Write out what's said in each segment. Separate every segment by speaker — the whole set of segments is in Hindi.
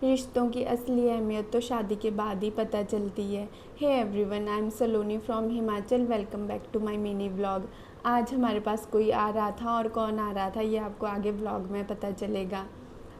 Speaker 1: रिश्तों की असली अहमियत तो शादी के बाद ही पता चलती है। Hey everyone, I am Saloni from Himachal. Welcome back to my mini vlog. आज हमारे पास कोई आ रहा था और कौन आ रहा था ये आपको आगे व्लॉग में पता चलेगा।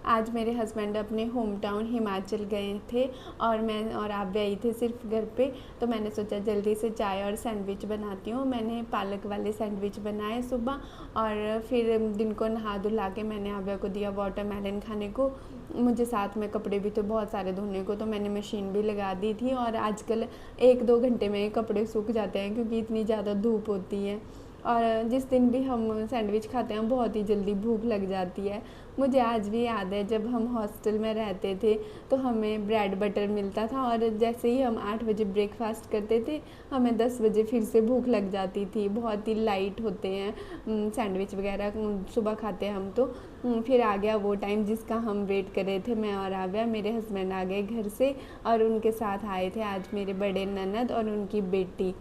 Speaker 1: आज मेरे हस्बैंड अपने होम टाउन हिमाचल गए थे और मैं और आप भी आई थे सिर्फ घर पे। तो मैंने सोचा जल्दी से चाय और सैंडविच बनाती हूँ। मैंने पालक वाले सैंडविच बनाए सुबह, और फिर दिन को नहा धुला के मैंने आव्या को दिया वाटरमेलन खाने को। मुझे साथ में कपड़े भी तो बहुत सारे धोने को, तो मैंने मशीन भी लगा दी थी। और आजकल 1-2 घंटे में कपड़े सूख जाते हैं क्योंकि इतनी ज़्यादा धूप होती है। और जिस दिन भी हम सैंडविच खाते हैं बहुत ही जल्दी भूख लग जाती है। मुझे आज भी याद है जब हम हॉस्टल में रहते थे तो हमें ब्रेड बटर मिलता था, और जैसे ही हम 8 बजे ब्रेकफास्ट करते थे हमें 10 बजे फिर से भूख लग जाती थी। बहुत ही लाइट होते हैं सैंडविच वगैरह सुबह खाते हैं हम तो। फिर आ गया वो टाइम जिसका हम वेट कर रहे थे। मैं और आव्या, मेरे हस्बैंड आ गए घर से और उनके साथ आए थे आज मेरे बड़े ननद और उनकी बेटी।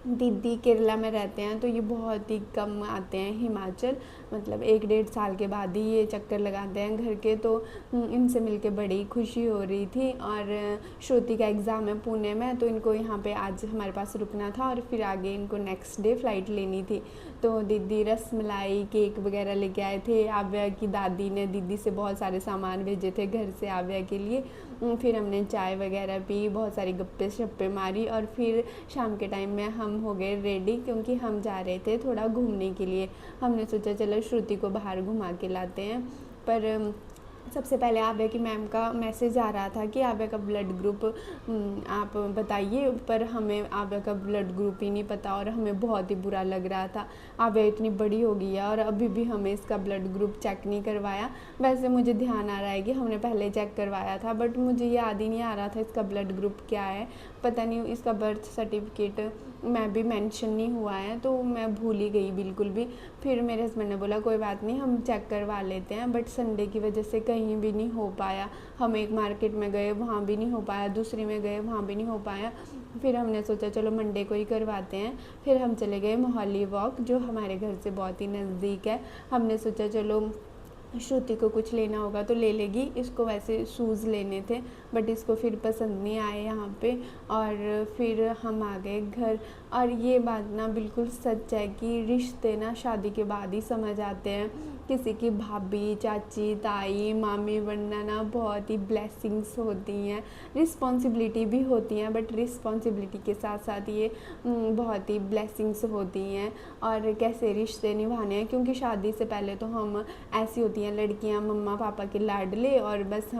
Speaker 1: दीदी केरला में रहते हैं तो ये बहुत ही कम आते हैं हिमाचल, मतलब 1-1.5 साल के बाद ही ये चक्कर लगाते हैं घर के। तो इनसे मिलके बड़ी खुशी हो रही थी। और श्रुति का एग्ज़ाम है पुणे में, तो इनको यहाँ पे आज हमारे पास रुकना था और फिर आगे इनको नेक्स्ट डे फ़्लाइट लेनी थी। तो दीदी रस मलाई केक वगैरह लेके आए थे। आव्या की दादी ने दीदी से बहुत सारे सामान भेजे थे घर से आव्या के लिए। फिर हमने चाय वगैरह पी, बहुत सारी गप्पे शप्पे मारी, और फिर शाम के टाइम में हम हो गए रेडी क्योंकि हम जा रहे थे थोड़ा घूमने के लिए। हमने सोचा चलो श्रुति को बाहर घुमा के लाते हैं। पर सबसे पहले आव्या की मैम का मैसेज आ रहा था कि आव्या का ब्लड ग्रुप आप बताइए, पर हमें आव्या का ब्लड ग्रुप ही नहीं पता और हमें बहुत ही बुरा लग रहा था। आव्या इतनी बड़ी हो गई है और अभी भी हमें इसका ब्लड ग्रुप चेक नहीं करवाया। वैसे मुझे ध्यान आ रहा है कि हमने पहले चेक करवाया था, बट मुझे याद ही नहीं आ रहा था इसका ब्लड ग्रुप क्या है। पता नहीं इसका बर्थ सर्टिफिकेट में भी मेंशन नहीं हुआ है, तो मैं भूल ही गई बिल्कुल भी। फिर मेरे हस्बैंड ने बोला कोई बात नहीं हम चेक करवा लेते हैं, बट संडे की वजह से कहीं भी नहीं हो पाया। हम एक मार्केट में गए वहाँ भी नहीं हो पाया, दूसरी में गए वहाँ भी नहीं हो पाया। फिर हमने सोचा चलो मंडे को ही करवाते हैं। फिर हम चले गए मोहाली वॉक, जो हमारे घर से बहुत ही नज़दीक है। हमने सोचा चलो श्रुति को कुछ लेना होगा तो ले लेगी। इसको वैसे शूज़ लेने थे बट इसको फिर पसंद नहीं आए यहाँ पे। और फिर हम आ गए घर। और ये बात ना बिल्कुल सच है कि रिश्ते ना शादी के बाद ही समझ आते हैं। किसी की भाभी, चाची, ताई, मामी बनना ना बहुत ही ब्लेसिंग्स होती हैं। रिस्पॉन्सिबिलिटी भी होती हैं, बट रिस्पॉन्सिबिलिटी के साथ साथ ये बहुत ही ब्लेसिंग्स होती हैं। और कैसे रिश्ते निभाने हैं, क्योंकि शादी से पहले तो हम ऐसी होती हैं लड़कियां मम्मा पापा के लाडले, और बस